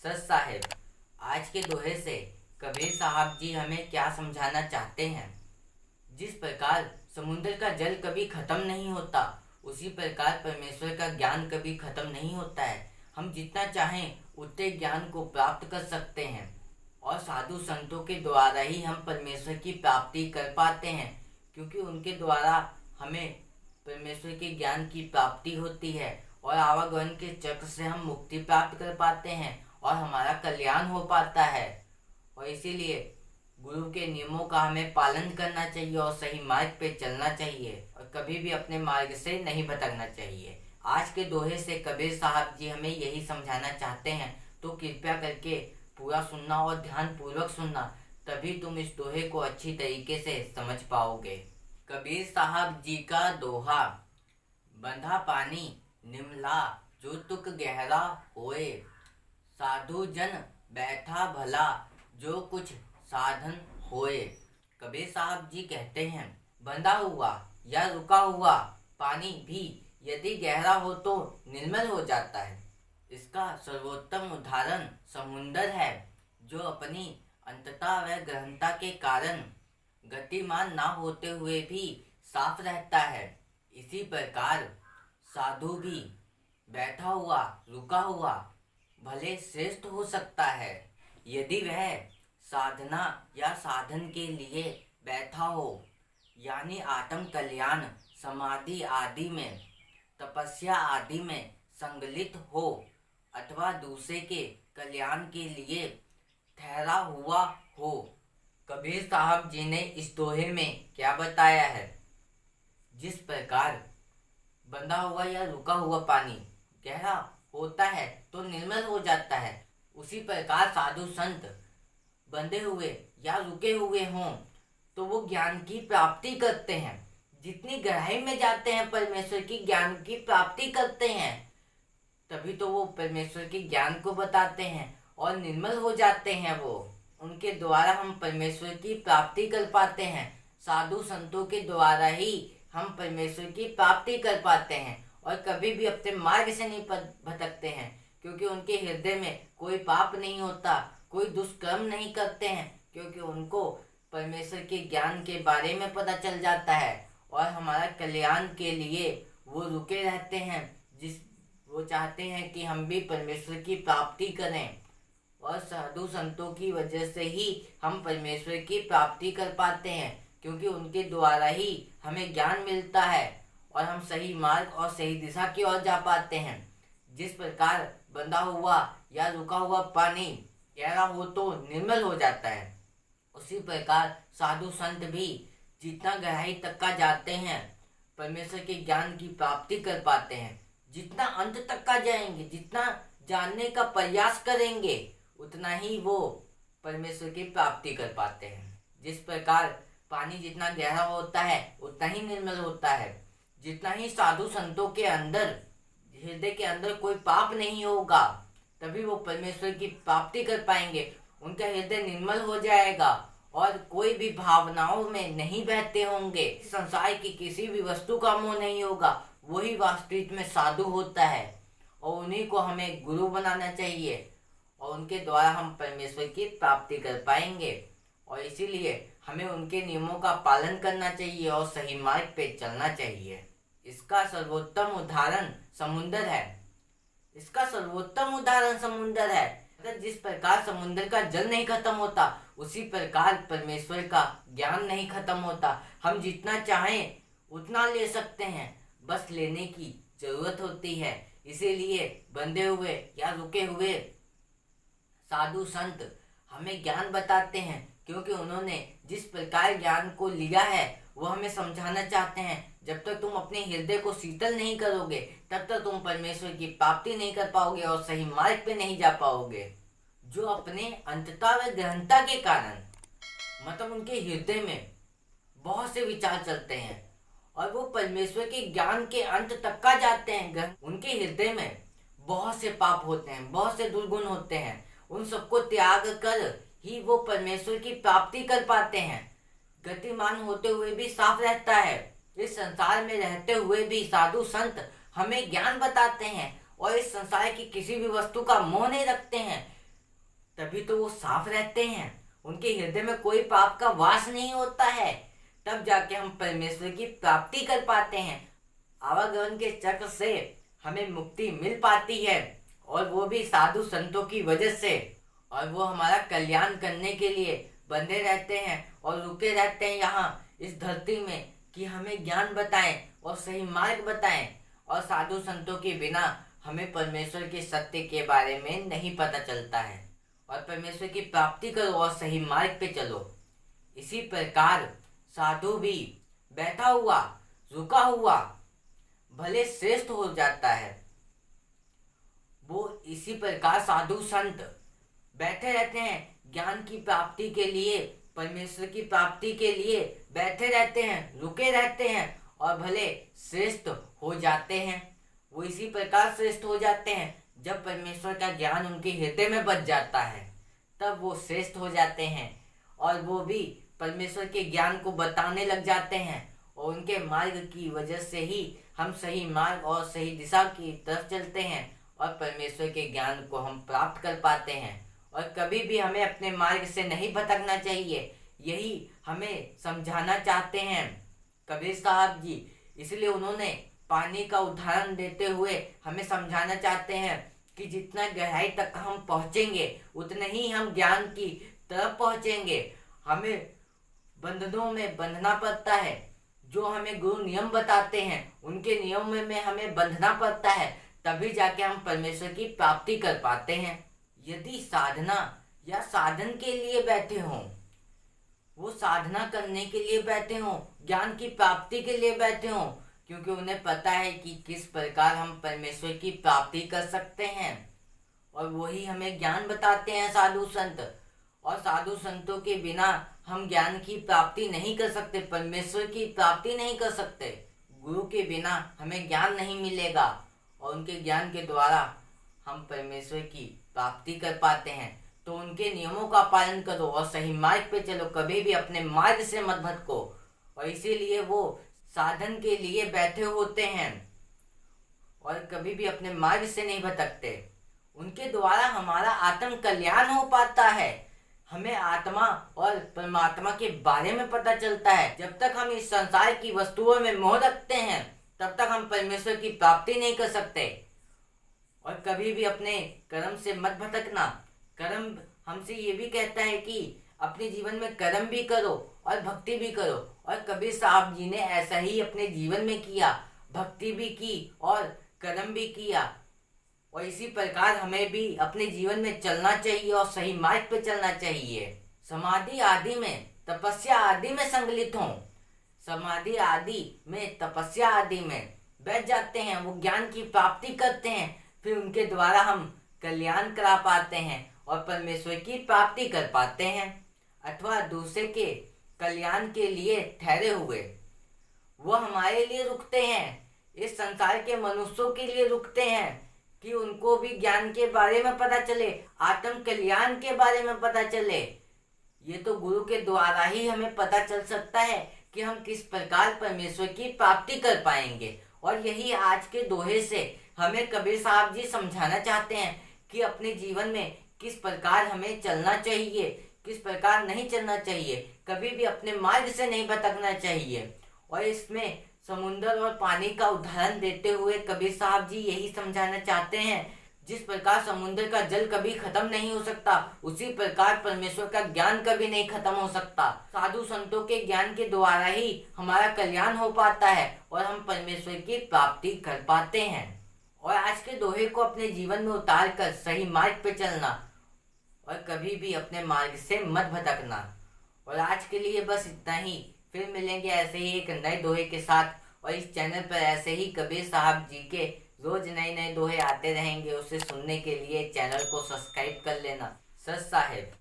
सच साहेब, आज के दोहे से कबीर साहब जी हमें क्या समझाना चाहते हैं। जिस प्रकार समुद्र का जल कभी खत्म नहीं होता, उसी प्रकार परमेश्वर का ज्ञान कभी खत्म नहीं होता है। हम जितना चाहें उतने ज्ञान को प्राप्त कर सकते हैं और साधु संतों के द्वारा ही हम परमेश्वर की प्राप्ति कर पाते हैं, क्योंकि उनके द्वारा हमें परमेश्वर के ज्ञान की प्राप्ति होती है और आवागमन के चक्र से हम मुक्ति प्राप्त कर पाते हैं और हमारा कल्याण हो पाता है। और इसीलिए गुरु के नियमों का हमें पालन करना चाहिए और सही मार्ग पे चलना चाहिए और कभी भी अपने मार्ग से नहीं भटकना चाहिए। आज के दोहे से कबीर साहब जी हमें यही समझाना चाहते हैं, तो कृपया करके पूरा सुनना और ध्यान पूर्वक सुनना, तभी तुम इस दोहे को अच्छी तरीके से समझ पाओगे। कबीर साहब जी का दोहा। बंधा पानी निमला जो तुक गहरा होए, साधु जन बैठा भला जो कुछ साधन होए। कबीर साहब जी कहते हैं, बंधा हुआ या रुका हुआ पानी भी यदि गहरा हो तो निर्मल हो जाता है। इसका सर्वोत्तम उदाहरण समुंदर है, जो अपनी अंतता व गहनता के कारण गतिमान ना होते हुए भी साफ रहता है। इसी प्रकार साधु भी बैठा हुआ रुका हुआ भले श्रेष्ठ हो सकता है, यदि वह साधना या साधन के लिए बैठा हो, यानी आत्म कल्याण, समाधि आदि में, तपस्या आदि में संगलित हो, अथवा दूसरे के कल्याण के लिए ठहरा हुआ हो। कबीर साहब जी ने इस दोहे में क्या बताया है। जिस प्रकार बंधा हुआ या रुका हुआ पानी गहरा होता है तो निर्मल हो जाता है, उसी प्रकार साधु संत बंधे हुए या रुके हुए हों तो वो ज्ञान की प्राप्ति करते हैं। जितनी गहराई में जाते हैं परमेश्वर की ज्ञान की प्राप्ति करते हैं, तभी तो वो परमेश्वर के ज्ञान को बताते हैं और निर्मल हो जाते हैं। वो उनके द्वारा हम परमेश्वर की प्राप्ति कर पाते हैं। साधु संतों के द्वारा ही हम परमेश्वर की प्राप्ति कर पाते हैं और कभी भी अपने मार्ग से नहीं भटकते हैं, क्योंकि उनके हृदय में कोई पाप नहीं होता, कोई दुष्कर्म नहीं करते हैं, क्योंकि उनको परमेश्वर के ज्ञान के बारे में पता चल जाता है और हमारा कल्याण के लिए वो रुके रहते हैं। वो चाहते हैं कि हम भी परमेश्वर की प्राप्ति करें और साधु संतों की वजह से ही हम परमेश्वर की प्राप्ति कर पाते हैं, क्योंकि उनके द्वारा ही हमें ज्ञान मिलता है और हम सही मार्ग और सही दिशा की ओर जा पाते हैं। जिस प्रकार बंधा हुआ या रुका हुआ पानी गहरा हो तो निर्मल हो जाता है, उसी प्रकार साधु संत भी जितना गहराई तक का जाते हैं परमेश्वर के ज्ञान की प्राप्ति कर पाते हैं। जितना अंत तक का जाएंगे, जितना जानने का प्रयास करेंगे, उतना ही वो परमेश्वर की प्राप्ति कर पाते हैं। जिस प्रकार पानी जितना गहरा होता है उतना ही निर्मल होता है। जितना ही साधु संतों के अंदर, हृदय के अंदर कोई पाप नहीं होगा, तभी वो परमेश्वर की प्राप्ति कर पाएंगे। उनका हृदय निर्मल हो जाएगा और कोई भी भावनाओं में नहीं बहते होंगे। संसार की किसी भी वस्तु का मोह नहीं होगा। वही वास्तविक में साधु होता है और उन्हीं को हमें गुरु बनाना चाहिए और उनके द्वारा हम परमेश्वर की प्राप्ति कर पाएंगे। और इसीलिए हमें उनके नियमों का पालन करना चाहिए और सही मार्ग पे चलना चाहिए। इसका सर्वोत्तम उदाहरण समुंदर है। इसका सर्वोत्तम उदाहरण समुंदर है। अगर जिस प्रकार समुंदर का जल नहीं खत्म होता, उसी प्रकार परमेश्वर का ज्ञान नहीं खत्म होता। हम जितना चाहें उतना ले सकते हैं, बस लेने की जरूरत होती है। इसीलिए बंधे हुए या रुके हुए साधु संत हमें ज्ञान बताते हैं, क्योंकि उन्होंने जिस प्रकार ज्ञान को लिया है वो हमें समझाना चाहते हैं। जब तक तुम अपने हृदय को शीतल नहीं करोगे, तब तक तुम परमेश्वर की प्राप्ति नहीं कर पाओगे और सही मार्ग पे नहीं जा पाओगे। जो अपने अंतता व गहनता के कारण, मतलब उनके हृदय में बहुत से विचार चलते हैं और वो परमेश्वर के ज्ञान के अंत तक का जाते हैं, उनके हृदय में बहुत से पाप होते हैं, बहुत से दुर्गुण होते हैं। उन सबको त्याग कर ही वो परमेश्वर की प्राप्ति कर पाते हैं। गतिमान होते हुए भी साफ रहता है। इस संसार में रहते हुए भी साधु संत हमें ज्ञान बताते हैं और इस संसार की किसी भी वस्तु का मोह नहीं रखते हैं। तभी तो वो साफ रहते हैं, उनके हृदय में कोई पाप का वास नहीं होता है। तब जाके हम परमेश्वर की प्राप्ति कर पाते हैं। आवागमन के चक्र से हमें मुक्ति मिल पाती है, और वो भी साधु संतों की वजह से। और वो हमारा कल्याण करने के लिए बंधे रहते हैं और रुके रहते हैं यहाँ इस धरती में, कि हमें ज्ञान बताएं और सही मार्ग बताएं। और साधु संतों के बिना हमें परमेश्वर के सत्य के बारे में नहीं पता चलता है। और परमेश्वर की प्राप्ति करो और सही मार्ग पे चलो। इसी प्रकार साधु भी बैठा हुआ, रुका हुआ भले श्रेष्ठ हो जाता है। वो इसी प्रकार साधु संत बैठे रहते हैं ज्ञान की प्राप्ति के लिए, परमेश्वर की प्राप्ति के लिए बैठे रहते हैं, रुके रहते हैं और भले श्रेष्ठ हो जाते हैं। वो इसी प्रकार श्रेष्ठ हो जाते हैं जब परमेश्वर का ज्ञान उनके हृदय में बच जाता है, तब वो श्रेष्ठ हो जाते हैं। और वो भी परमेश्वर के ज्ञान को बताने लग जाते हैं, और उनके मार्ग की वजह से ही हम सही मार्ग और सही दिशा की तरफ चलते हैं और परमेश्वर के ज्ञान को हम प्राप्त कर पाते हैं। और कभी भी हमें अपने मार्ग से नहीं भटकना चाहिए, यही हमें समझाना चाहते हैं कबीर साहब जी। इसलिए उन्होंने पानी का उदाहरण देते हुए हमें समझाना चाहते हैं कि जितना गहराई तक हम पहुंचेंगे उतने ही हम ज्ञान की तरफ पहुंचेंगे। हमें बंधनों में बंधना पड़ता है, जो हमें गुरु नियम बताते हैं उनके नियम में हमें बंधना पड़ता है, तभी जाके हम परमेश्वर की प्राप्ति कर पाते हैं। यदि साधना या साधन के लिए बैठे हों, वो साधना करने के लिए बैठे हों, ज्ञान की प्राप्ति के लिए बैठे हों, क्योंकि उन्हें पता है कि किस प्रकार हम परमेश्वर की प्राप्ति कर सकते हैं, और वही हमें ज्ञान बताते हैं साधु संत। और साधु संतों के बिना हम ज्ञान की प्राप्ति नहीं कर सकते, परमेश्वर की प्राप्ति नहीं कर सकते। गुरु के बिना हमें ज्ञान नहीं मिलेगा, और उनके ज्ञान के द्वारा हम परमेश्वर की प्राप्ति कर पाते हैं। तो उनके नियमों का पालन करो और सही मार्ग पे चलो, कभी भी अपने मार्ग से मत भटको। और इसीलिए वो साधन के लिए बैठे होते हैं और कभी भी अपने मार्ग से नहीं भटकते। उनके द्वारा हमारा आत्म कल्याण हो पाता है, हमें आत्मा और परमात्मा के बारे में पता चलता है। जब तक हम इस संसार की वस्तुओं में मोह रखते हैं, तब तक हम परमेश्वर की प्राप्ति नहीं कर सकते। और कभी भी अपने कर्म से मत भटकना। कर्म हमसे ये भी कहता है कि अपने जीवन में कर्म भी करो और भक्ति भी करो, और कबीर साहब जी ने ऐसा ही अपने जीवन में किया, भक्ति भी की और कर्म भी किया। और इसी प्रकार हमें भी अपने जीवन में चलना चाहिए और सही मार्ग पे चलना चाहिए। समाधि आदि में, तपस्या आदि में संगलित हों, समाधि आदि में, तपस्या आदि में बैठ जाते हैं, वो ज्ञान की प्राप्ति करते हैं, फिर उनके द्वारा हम कल्याण करा पाते हैं और परमेश्वर की प्राप्ति कर पाते हैं। अथवा दूसरे के कल्याण के लिए ठहरे हुए, वो हमारे लिए रुकते हैं, इस संसार के मनुष्यों के लिए रुकते हैं कि उनको भी ज्ञान के बारे में पता चले, आत्म कल्याण के बारे में पता चले। ये तो गुरु के द्वारा ही हमें पता चल सकता है कि हम किस प्रकार परमेश्वर की प्राप्ति कर पाएंगे। और यही आज के दोहे से हमें कबीर साहब जी समझाना चाहते हैं कि अपने जीवन में किस प्रकार हमें चलना चाहिए, किस प्रकार नहीं चलना चाहिए, कभी भी अपने मार्ग से नहीं भटकना चाहिए। और इसमें समुद्र और पानी का उदाहरण देते हुए कबीर साहब जी यही समझाना चाहते हैं, जिस प्रकार समुद्र का जल कभी खत्म नहीं हो सकता, उसी प्रकार परमेश्वर का ज्ञान कभी नहीं खत्म हो सकता। साधु संतों के ज्ञान के द्वारा ही हमारा कल्याण हो पाता है और हम परमेश्वर की प्राप्ति कर पाते हैं। और आज के दोहे को अपने जीवन में उतार कर सही मार्ग पे चलना और कभी भी अपने मार्ग से मत भटकना। और आज के लिए बस इतना ही, फिर मिलेंगे ऐसे ही एक नए दोहे के साथ। और इस चैनल पर ऐसे ही कबीर साहब जी के रोज नए नए दोहे आते रहेंगे, उसे सुनने के लिए चैनल को सब्सक्राइब कर लेना। सत साहेब।